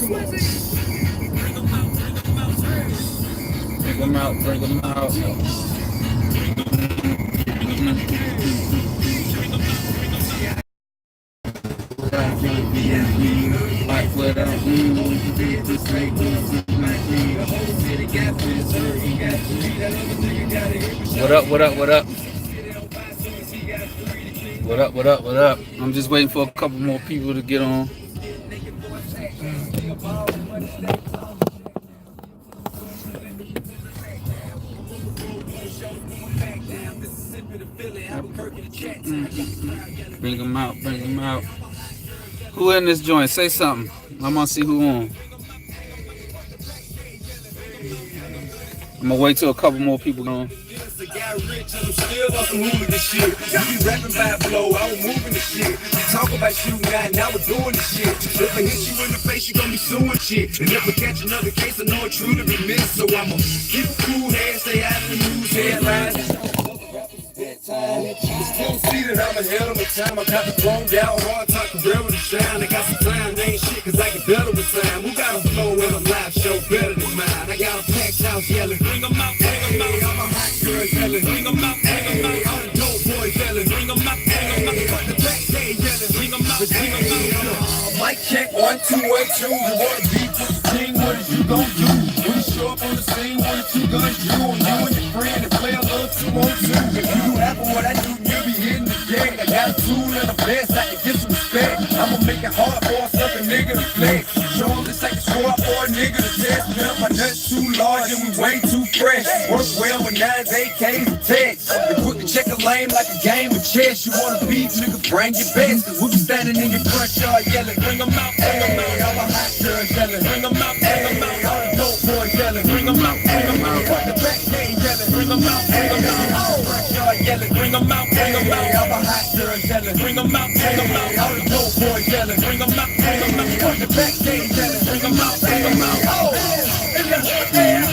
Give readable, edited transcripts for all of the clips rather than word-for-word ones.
Bring them out, bring them out. What up, what up, what up? What up, what up, what up? I'm just waiting for a couple more people to get on. Bring them out, bring them out. Who in this joint? Say something. I'm gonna see who on. I'm gonna wait till a couple more people on. Got rich and I'm still on some hooligan shit. You be rapping by flow, I was moving the shit. You talk about shooting out, now we're doing the shit. If I hit you in the face, you gon' be suing shit. And if we catch another case, I know it's true to be missed. So I'ma keep a cool head, stay out of the news headlines. Still see that I'm ahead of my time. I got the thrown down hard, talk career with a shine. I got some time, they ain't shit, cause I can better with time. Who got a flow in a live show better than mine? I got a packed house yelling, bring them out, bring them out. I'm a hot girl yelling, bring them out, bring them out. All the dope boys yelling, bring them out, bring them out. From the backstage yelling, bring them out, bring them out. Mic check, 1, 2, 1, 2. You wanna beef with the team, what is you gon' do? When you show up on the scene, what is you gonna do? On you and your friend and play a little 2-on-2. If you do half of what I do, you'll be hitting the deck. I got a tool and a vest, I can get some respect. I'ma make it hard for a sucker nigga to flex. Show them this ain't a squad for a nigga to test. Now my nuts too large and we way too fresh. Work well with 9s, AKs, and texts. They quick to check a lane like a game of chess. You wanna beef, nigga, bring your best. Cause we be standing in your front yard yelling, bring them out, bring them out. All the hot girls yelling, bring them out, bring them out. All the dope boys yelling, bring them out, bring them out. From the backstage yelling, bring them out, bring them out. Front yard yelling, bring them out, bring them out. All the hot girls yelling, bring them out, bring them out. All the dope boys yelling, bring them out, bring them out. From the backstage yelling, bring them out, bring them out. Oh, in the air,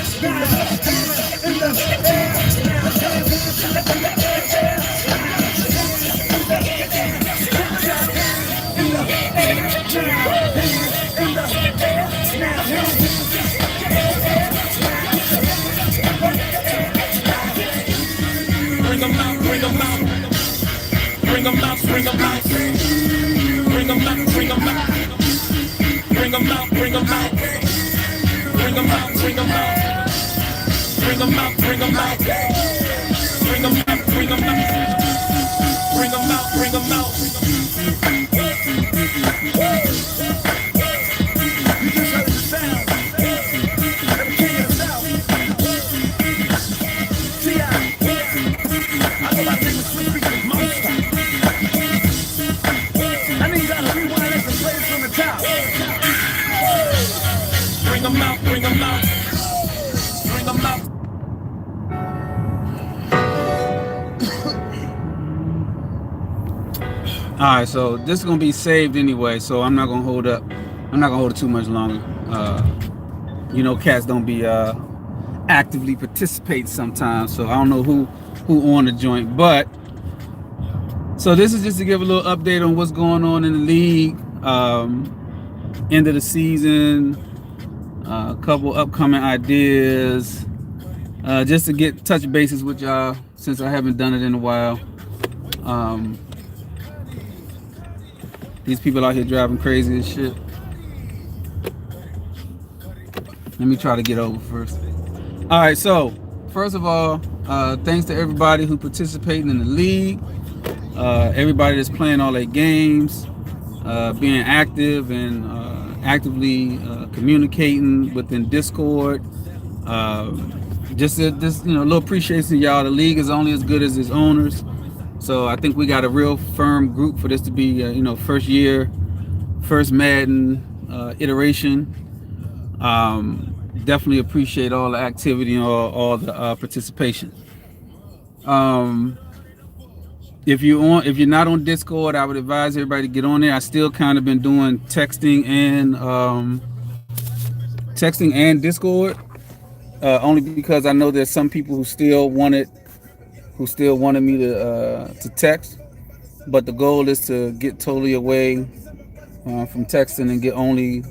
in the air. Bring them out, bring them out. Bring them out, bring them out. Bring them out, bring them out. Bring them out, bring them out. Bring them out, bring them out. Bring them out, bring them out. Bring them out, bring them out. Bring them out, bring them out. You just heard the sound. Every king of the South. T.I. I know my niggas switch beats monster. I need y'all to rewind this and play it from the top. Bring them out, bring them out. Bring them out. All right, so this is gonna be saved anyway, so I'm not gonna hold up. I'm not gonna hold it too much longer. You know, cats don't be actively participate sometimes, so I don't know who on the joint, but so this is just to give a little update on what's going on in the league. End of the season, a couple upcoming ideas, just to get touch bases with y'all since I haven't done it in a while. These people out here driving crazy as shit. Let me try to get over first. All right, so first of all, thanks to everybody who participating in the league, everybody that's playing all their games, being active and actively communicating within Discord. Just you know, a little appreciation to y'all. The league is only as good as its owners. So I think we got a real firm group for this to be, you know, first year, first Madden iteration. Definitely appreciate all the activity and all the participation. If you're not on Discord, I would advise everybody to get on there. I still kind of been doing texting and Discord, only because I know there's some people who still wanted me to text, but the goal is to get totally away from texting and get only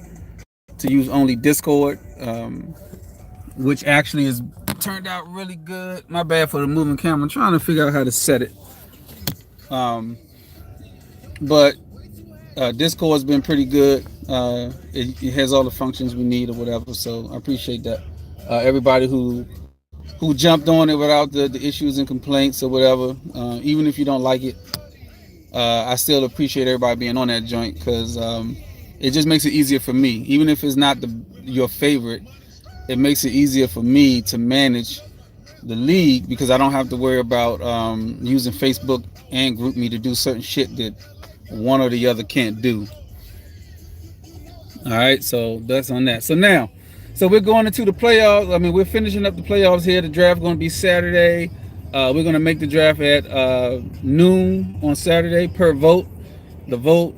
to use only Discord, which actually has turned out really good. My bad for the moving camera. I'm trying to figure out how to set it. But Discord's been pretty good. It has all the functions we need or whatever. So I appreciate that. Everybody who jumped on it without the issues and complaints or whatever, even if you don't like it, I still appreciate everybody being on that joint, because it just makes it easier for me. Even if it's not your favorite, it makes it easier for me to manage the league, because I don't have to worry about using Facebook and GroupMe to do certain shit that one or the other can't do. All right, so that's on that. So now, we're going into the playoffs. I mean, we're finishing up the playoffs here. The draft going to be Saturday. We're going to make the draft at noon on Saturday per vote. The vote,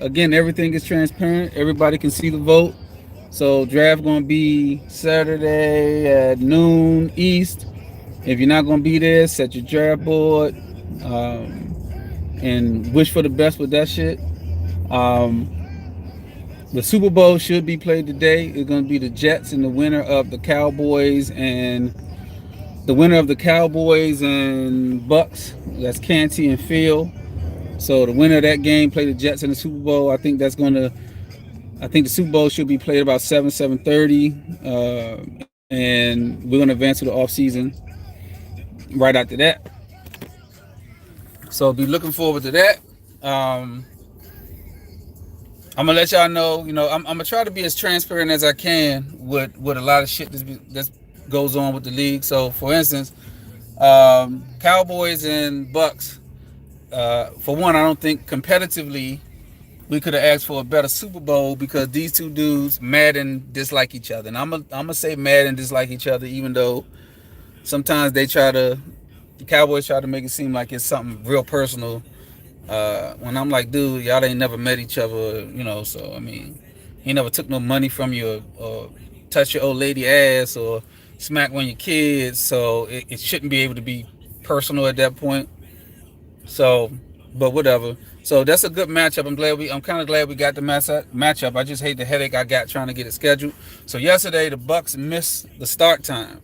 again, everything is transparent. Everybody can see the vote. So draft going to be Saturday at noon East. If you're not going to be there, set your draft board and wish for the best with that shit. The Super Bowl should be played today. It's going to be the Jets and the winner of the Cowboys and Bucks. That's Canty and Phil. So the winner of that game play the Jets in the Super Bowl. I think the Super Bowl should be played about 7:30, and we're going to advance to the off season right after that. So be looking forward to that. I'm gonna let y'all know, I'm gonna try to be as transparent as I can with a lot of shit that goes on with the league. So, for instance, Cowboys and Bucks. For one, I don't think competitively we could have asked for a better Super Bowl, because these two dudes mad and dislike each other. And I'm gonna say mad and dislike each other, even though sometimes the Cowboys try to make it seem like it's something real personal. When I'm like, dude, y'all ain't never met each other, so I mean, he never took no money from you or touched your old lady ass or smacked one of your kids, so it shouldn't be able to be personal at that point. So, but whatever. So that's a good matchup. I'm kind of glad we got the matchup. I just hate the headache I got trying to get it scheduled. So yesterday the Bucks missed the start time.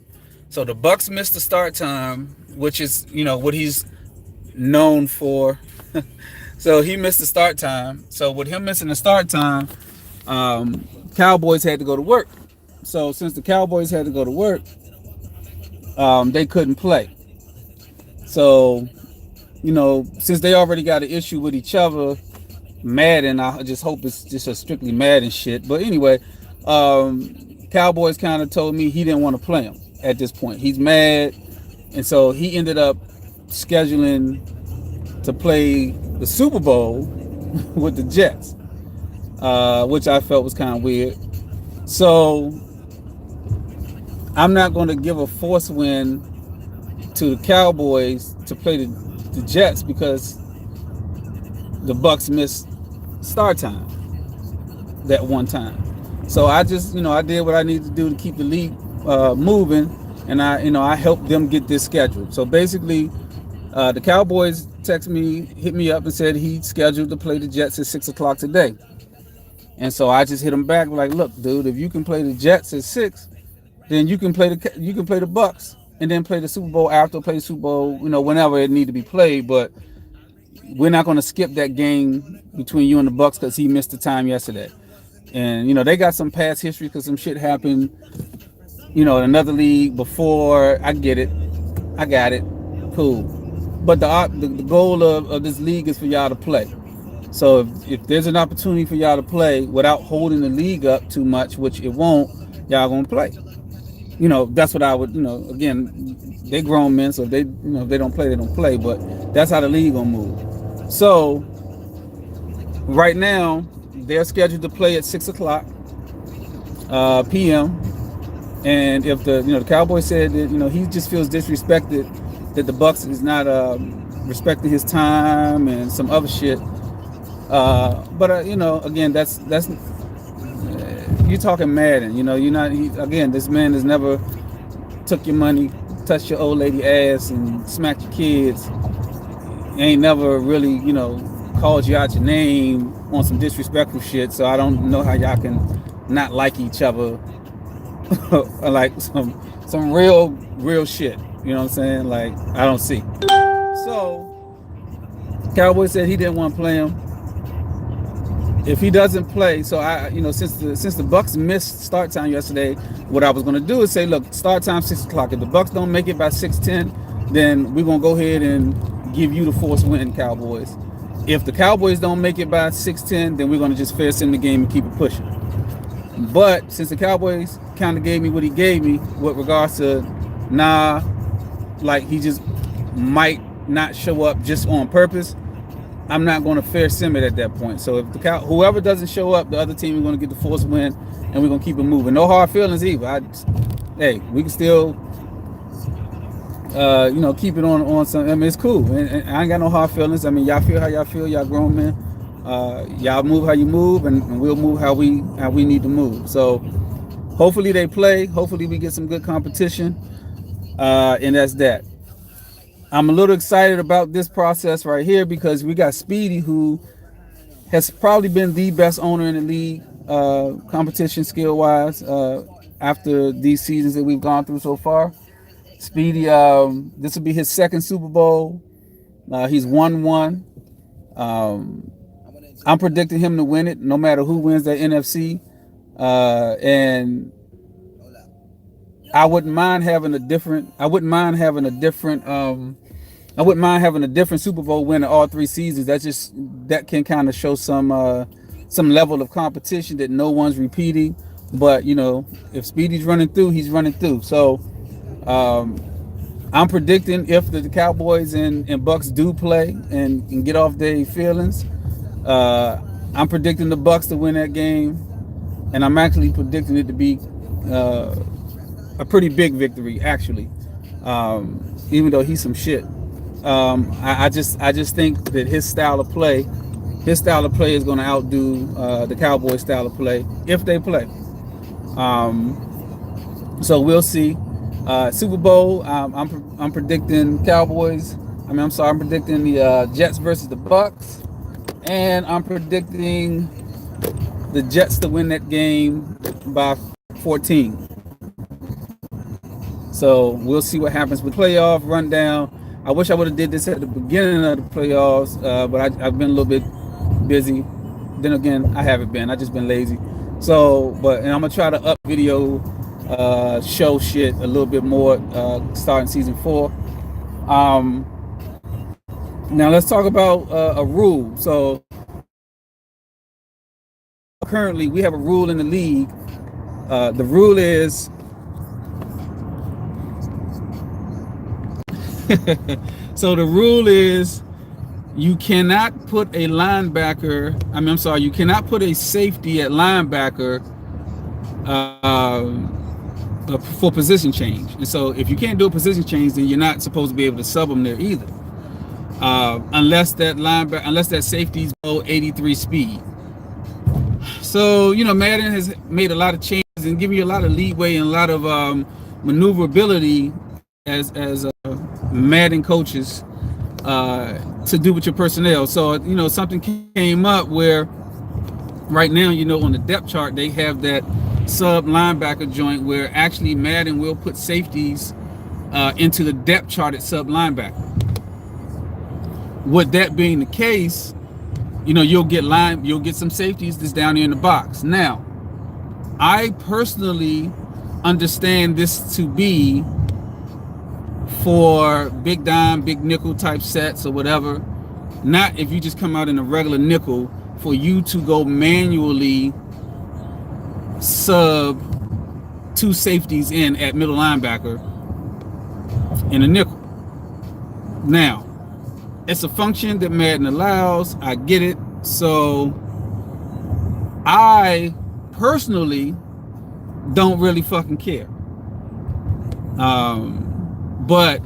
So the Bucks missed the start time, which is, what he's known for. So he missed the start time. So with him missing the start time, Cowboys had to go to work. So since the Cowboys had to go to work, they couldn't play. So, since they already got an issue with each other, Madden, I just hope it's just a strictly Madden shit. But anyway, Cowboys kind of told me he didn't want to play him at this point. He's mad. And so he ended up scheduling to play the Super Bowl with the Jets, which I felt was kind of weird. So I'm not going to give a force win to the Cowboys to play the Jets, because the Bucks missed start time that one time. So I just, I did what I needed to do to keep the league moving, and I helped them get this scheduled. So basically, the Cowboys hit me up and said he scheduled to play the Jets at 6 o'clock today. And so I just hit him back like, look, dude, if you can play the Jets at 6, then you can play the Bucks and then play the Super Bowl after, play the Super Bowl, whenever it need to be played. But we're not going to skip that game between you and the Bucks because he missed the time yesterday. And, they got some past history because some shit happened, in another league before. I get it. I got it. Cool. But the goal of this league is for y'all to play. So if there's an opportunity for y'all to play without holding the league up too much, which it won't, y'all gonna play. That's what I would, again, they grown men, so if they, if they don't play, they don't play. But that's how the league gonna move. So right now they're scheduled to play at 6 o'clock p.m. And if the Cowboys said that he just feels disrespected that the Bucks is not respecting his time and some other shit. But again, that's you're talking Madden. You're not. Again, this man has never took your money, touched your old lady ass, and smacked your kids. He ain't never really, called you out your name on some disrespectful shit. So I don't know how y'all can not like each other, like some real shit. You know what I'm saying? Like, I don't see. So Cowboy said he didn't want to play him. If he doesn't play, so since the Bucks missed start time yesterday, what I was going to do is say, look, start time 6 o'clock. If the Bucks don't make it by 6:10, then we're going to go ahead and give you the force win, Cowboys. If the Cowboys don't make it by 6:10, then we're going to just fair sim the game and keep it pushing. But since the Cowboys kind of gave me what he gave me with regards to, like he just might not show up just on purpose, I'm not going to fair sim it at that point. So if whoever doesn't show up, the other team is going to get the force win, and we're going to keep it moving. No hard feelings either. Hey, we can still, keep it on some. I mean, it's cool. And I ain't got no hard feelings. I mean, y'all feel how y'all feel. Y'all grown men. Y'all move how you move, and we'll move how we need to move. So hopefully they play. Hopefully we get some good competition. And that's that. I'm a little excited about this process right here because we got Speedy, who has probably been the best owner in the league, competition skill wise, after these seasons that we've gone through so far. Speedy, this will be his second Super Bowl. He's won one. I'm predicting him to win it, no matter who wins that NFC. And I wouldn't mind having a different Super Bowl win in all 3 seasons. That can kind of show some level of competition that no one's repeating. But if Speedy's running through, he's running through. So I'm predicting if the Cowboys and Bucks do play and get off their feelings, I'm predicting the Bucks to win that game, and I'm actually predicting it to be a pretty big victory, actually. Even though he's some shit. I just think that his style of play is going to outdo the Cowboys' style of play if they play. So we'll see. Super Bowl, I'm predicting Cowboys. I'm predicting the Jets versus the Bucks, and I'm predicting the Jets to win that game by 14. So we'll see what happens with playoff rundown. I wish I would have did this at the beginning of the playoffs, but I've been a little bit busy. Then again, I haven't been. I've just been lazy. So, and I'm gonna try to up video show shit a little bit more starting season 4. Now let's talk about a rule. So currently we have a rule in the league. The rule is so the rule is you cannot put a linebacker, you cannot put a safety at linebacker for position change. And so if you can't do a position change, then you're not supposed to be able to sub them there either. Unless that safety's below 83 speed. So, Madden has made a lot of changes and given you a lot of leeway and a lot of maneuverability as Madden coaches to do with your personnel. So, something came up where right now, on the depth chart, they have that sub linebacker joint where actually Madden will put safeties into the depth chart at sub linebacker. With that being the case, you'll get some safeties that's down here in the box. Now, I personally understand this to be for big dime, big nickel type sets or whatever. Not if you just come out in a regular nickel, for you to go manually sub 2 safeties in at middle linebacker in a nickel. Now, it's a function that Madden allows. I get it. So I personally don't really fucking care. But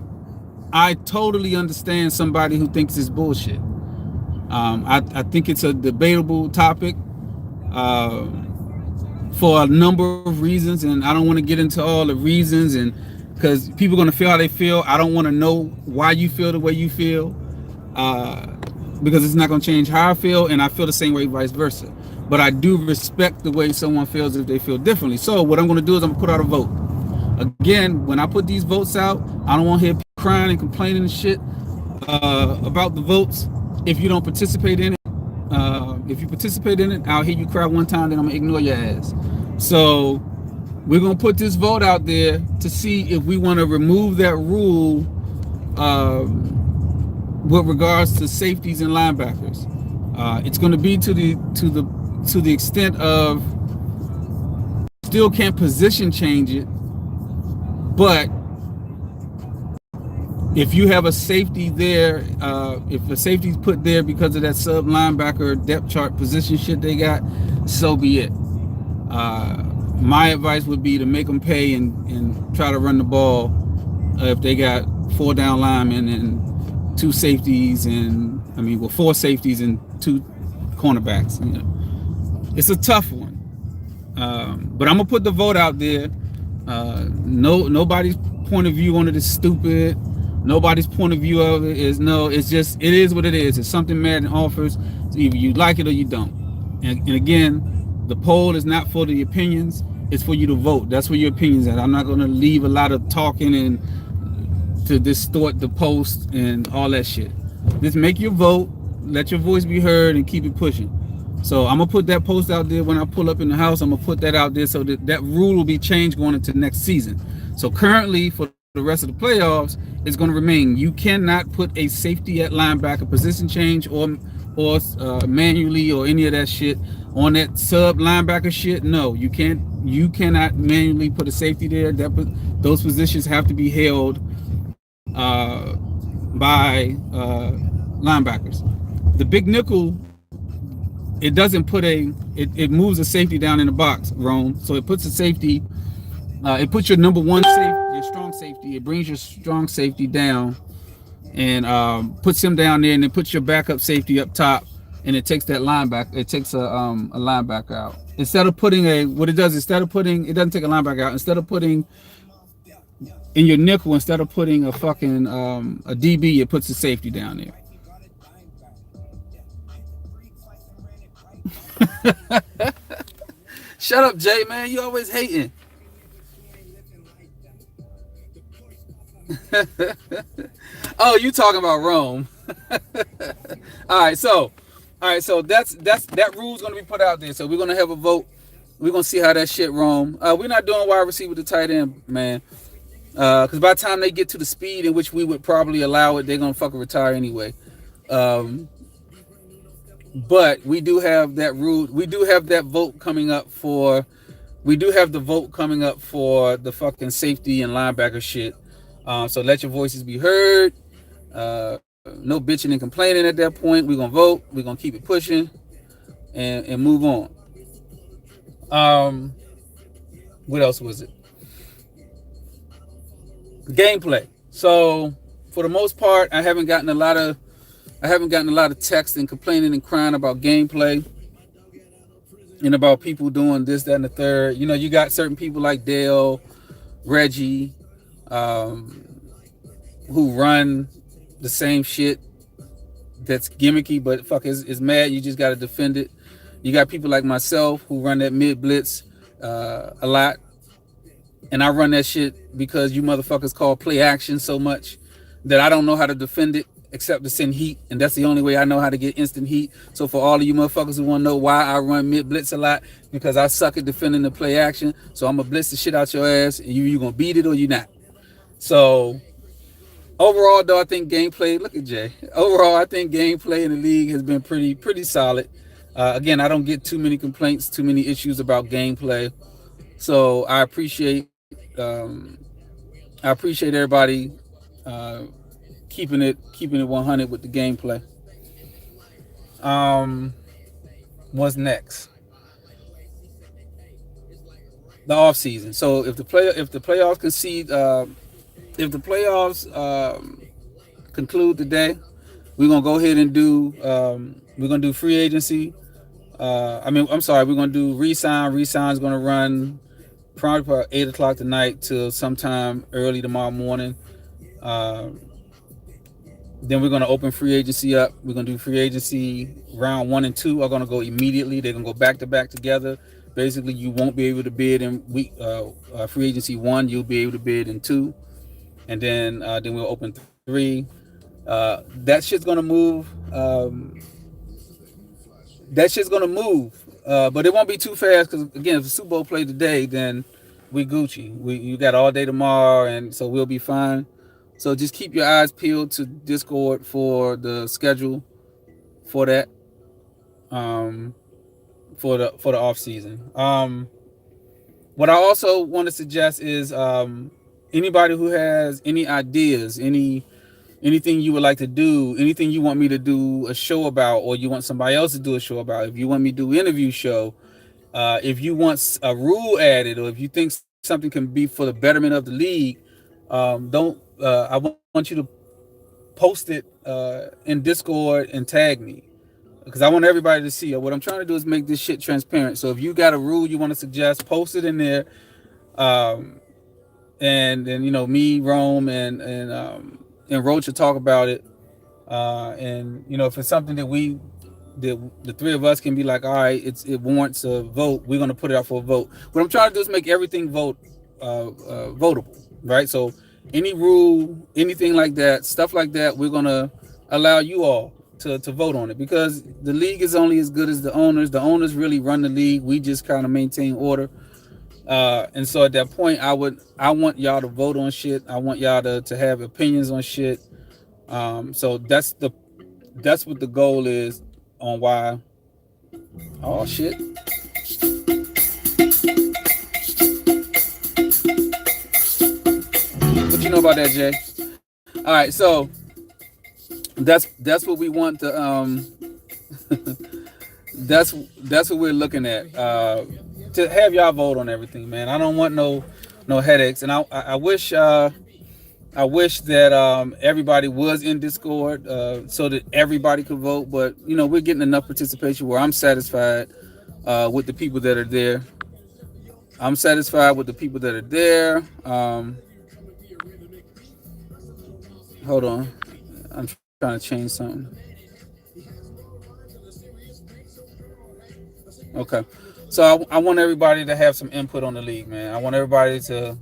I totally understand somebody who thinks it's bullshit. I think it's a debatable topic for a number of reasons, and I don't want to get into all the reasons, and because people are going to feel how they feel. I don't want to know why you feel the way you feel, because it's not going to change how I feel, and I feel the same way vice versa. but I do respect the way someone feels if they feel differently. So what I'm going to do is I'm going to put out a vote. Again, when I put these votes out, I don't want to hear people crying and complaining and shit about the votes if you don't participate in it. If you participate in it, I'll hear you cry one time, then I'm going to ignore your ass. So we're going to put this vote out there to see if we want to remove that rule with regards to safeties and linebackers. It's going to be to the extent of still can't position change it, but if you have a safety there, if the safety's put there because of that sub linebacker depth chart position shit they got, so be it. My advice would be to make them pay and try to run the ball if they got 4 down linemen and 2 safeties and 4 safeties and 2 cornerbacks. You know, it's a tough one, but I'm gonna put the vote out there. Nobody's point of view on it is stupid. Nobody's point of view of it is no. It's just it is what it is. It's something Madden offers. So either you like it or you don't. And again, the poll is not for the opinions. It's for you to vote. That's where your opinions at. I'm not going to leave a lot of talking and to distort the post and all that shit. Just make your vote. Let your voice be heard and keep it pushing. So I'm gonna put that post out there when I pull up in the house. I'm gonna put that out there so that rule will be changed going into next season. So currently for the rest of the playoffs, it's going to remain. You cannot put a safety at linebacker position change or manually or any of that shit on that sub linebacker shit. No, you can't. You cannot manually put a safety there. Those positions have to be held by linebackers. The big nickel, it doesn't put it moves a safety down in the box, Rome. So it puts a safety. It puts your number one safety, your strong safety. It brings your strong safety down and puts him down there, and then puts your backup safety up top, and it takes that linebacker. It takes a linebacker out instead of putting it doesn't take a linebacker out. Instead of putting in your nickel, instead of putting a fucking a DB, it puts a safety down there. Shut up, Jay, man. You always hating. Oh, you talking about Rome. all right, so that rule's gonna be put out there. So we're gonna have a vote. We're gonna see how that shit Rome. We're not doing wide receiver to tight end, man. Because by the time they get to the speed in which we would probably allow it, they're gonna fucking retire anyway. But we do have that rule. We do have that vote coming up for. We do have the vote coming up for the fucking safety and linebacker shit. So let your voices be heard. No bitching and complaining at that point. We're gonna vote. We're gonna keep it pushing and move on. What else was it? Gameplay. So for the most part, I haven't gotten a lot of text and complaining and crying about gameplay and about people doing this, that, and the third. You know, you got certain people like Dale, Reggie, who run the same shit that's gimmicky, but fuck is mad. You just got to defend it. You got people like myself who run that mid blitz a lot, and I run that shit because you motherfuckers call play action so much that I don't know how to defend it except to send heat, and that's the only way I know how to get instant heat. So for all of you motherfuckers who want to know why I run mid blitz a lot, because I suck at defending the play action. So I'm gonna blitz the shit out your ass, and you gonna beat it or you not. So overall, though, I think gameplay. Look at Jay. Overall, I think gameplay in the league has been pretty solid. Again, I don't get too many complaints, too many issues about gameplay. So I appreciate everybody keeping it 100 with the gameplay. What's next? The off season. So if the playoffs conclude today, we're gonna go ahead and do free agency. We're gonna do resign. Resign's gonna run probably about 8 o'clock tonight till sometime early tomorrow morning. Then we're going to open free agency up. We're going to do free agency round 1 and 2 are going to go immediately. They're going to go back to back together. Basically, you won't be able to bid in week free agency 1. You'll be able to bid in 2, and then we'll open 3. That shit's going to move. That shit's going to move, but it won't be too fast because again, if the Super Bowl played today, then we Gucci. You got all day tomorrow, and so we'll be fine. So just keep your eyes peeled to Discord for the schedule for that, for the off season. What I also want to suggest is anybody who has any ideas, anything you would like to do, anything you want me to do a show about, or you want somebody else to do a show about, if you want me to do an interview show, if you want a rule added, or if you think something can be for the betterment of the league, I want you to post it in Discord and tag me, because I want everybody to see it. What I'm trying to do is make this shit transparent. So if you got a rule you want to suggest, post it in there, and then me, Rome, and Roach will talk about it. And if it's something that the three of us can be like, all right, it warrants a vote, we're gonna put it out for a vote. What I'm trying to do is make everything votable, right? So any rule, anything like that, stuff like that, we're gonna allow you all to vote on it, because the league is only as good as the owners. The owners really run the league. We just kind of maintain order. And so at that point, I want y'all to vote on shit. I want y'all to have opinions on shit. So that's what the goal is on why. Oh shit. What you know about that, Jay? All right, so that's what we want to that's what we're looking at, to have y'all vote on everything, man. I don't want no headaches, and I wish that everybody was in Discord, so that everybody could vote, but we're getting enough participation where I'm satisfied with the people that are there. I'm satisfied with the people that are there. Hold on, I'm trying to change something. Okay, so I want everybody to have some input on the league, man. I want everybody to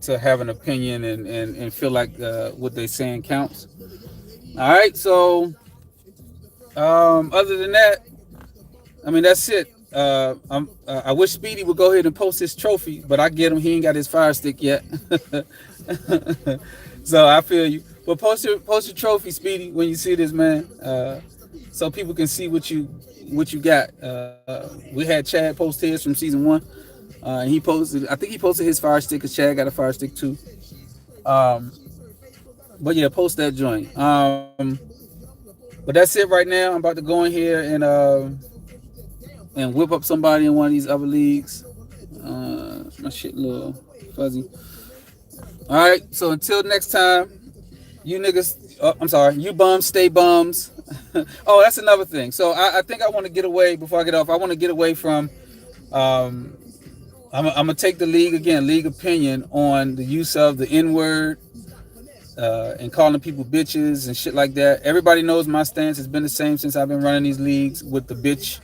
have an opinion and feel like what they're saying counts. All right, so other than that, I mean, that's it. I wish Speedy would go ahead and post his trophy, but I get him. He ain't got his fire stick yet. So I feel you. But post your trophy, Speedy, when you see this, man, so people can see what you got. We had Chad post his from season 1. And he posted, I think he posted his fire stick, because Chad got a fire stick too. But yeah, post that joint. But that's it right now. I'm about to go in here and whip up somebody in one of these other leagues. My shit a little fuzzy. All right, so until next time, you niggas, I'm sorry, you bums stay bums. Oh, that's another thing. So I think I want to get away, before I get off, I want to get away from, I'm going to take the league opinion on the use of the N-word, and calling people bitches and shit like that. Everybody knows my stance has been the same since I've been running these leagues, with the bitch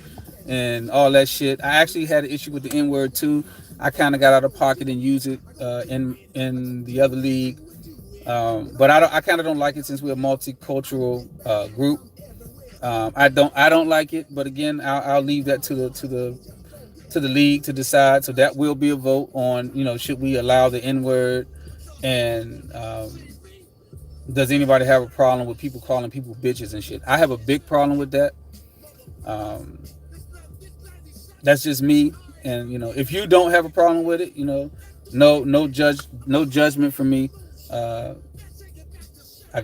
and all that shit. I actually had an issue with the N-word too. I kind of got out of pocket and used it in the other league, but I kind of don't like it, since we're a multicultural group. I don't like it, but again, I'll leave that to the league to decide. So that will be a vote on, should we allow the N-word, and does anybody have a problem with people calling people bitches and shit? I have a big problem with that. That's just me. And if you don't have a problem with it, no judgment from me. I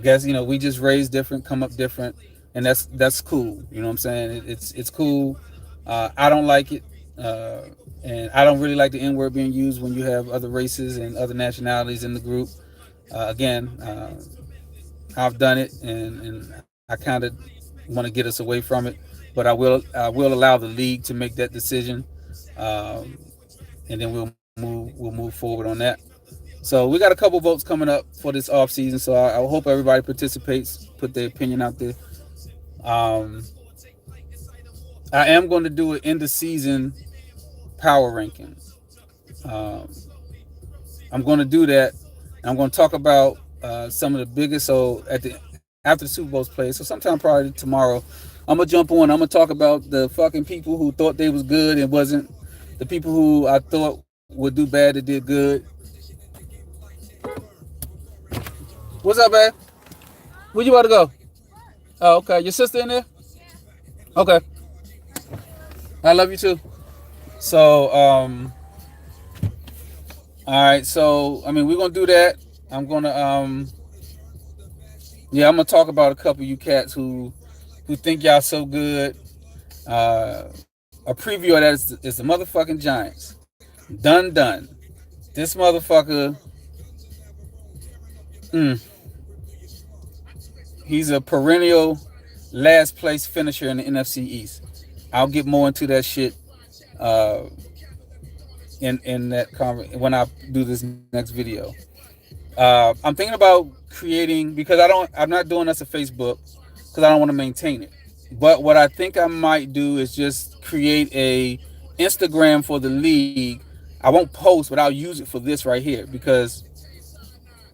guess we just raised different, come up different, and that's cool. You know what I'm saying? It's cool. I don't like it, and I don't really like the N-word being used when you have other races and other nationalities in the group. Again, I've done it, and I kind of want to get us away from it, but I will allow the league to make that decision, and then we'll move forward on that. So we got a couple votes coming up for this off season. So I hope everybody participates, put their opinion out there. I am going to do an end of season power ranking. I'm going to do that. I'm going to talk about some of the biggest. So after the Super Bowl's played, so sometime probably tomorrow, I'm gonna jump on. I'm gonna talk about the fucking people who thought they was good and wasn't. The people who I thought would do bad that did good. What's up, babe? Where you about to go? Oh, okay. Your sister in there? Okay. I love you too. So, all right. So, I mean, we're gonna do that. I'm gonna, yeah, I'm gonna talk about a couple of you cats who think y'all so good. A preview of that is the motherfucking Giants. Done. This motherfucker, he's a perennial last place finisher in the NFC East. I'll get more into that shit in that when I do this next video. I'm thinking about creating, because I'm not doing this on Facebook because I don't want to maintain it. But what I think I might do is just create a Instagram for the league. I won't post, but I'll use it for this right here, because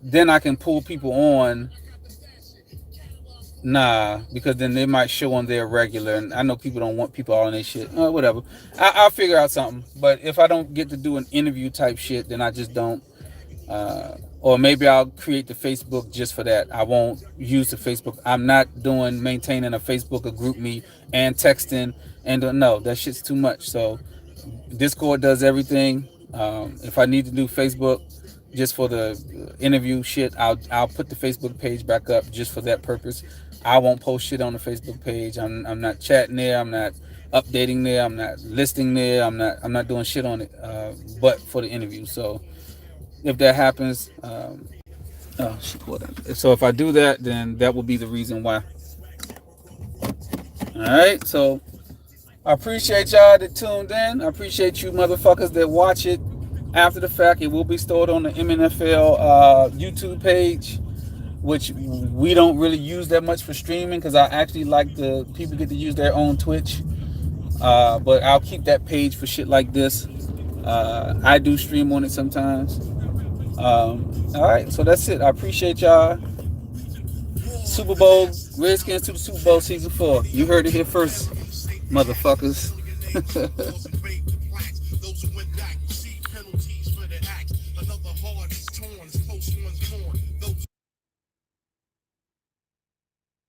then I can pull people on. Because then they might show on their regular, and I know people don't want people all in their shit. Whatever. I'll figure out something. But if I don't get to do an interview type shit, then I just don't. Or maybe I'll create the Facebook just for that. I won't use the Facebook. I'm not maintaining a Facebook, a group me, and texting. And no, that shit's too much. So Discord does everything. If I need to do Facebook just for the interview shit, I'll put the Facebook page back up just for that purpose. I won't post shit on the Facebook page. I'm not chatting there. I'm not updating there. I'm not listing there. I'm not doing shit on it. But for the interview. So if that happens, so if I do that, then that will be the reason why. All right. So I appreciate y'all that tuned in. I appreciate you motherfuckers that watch it after the fact. It will be stored on the MNFL YouTube page, which we don't really use that much for streaming, because I actually like the people get to use their own Twitch. But I'll keep that page for shit like this. I do stream on it sometimes. All right, so that's it. I appreciate y'all. Super Bowl, Redskins to the Super Bowl season 4. You heard it here first, motherfuckers.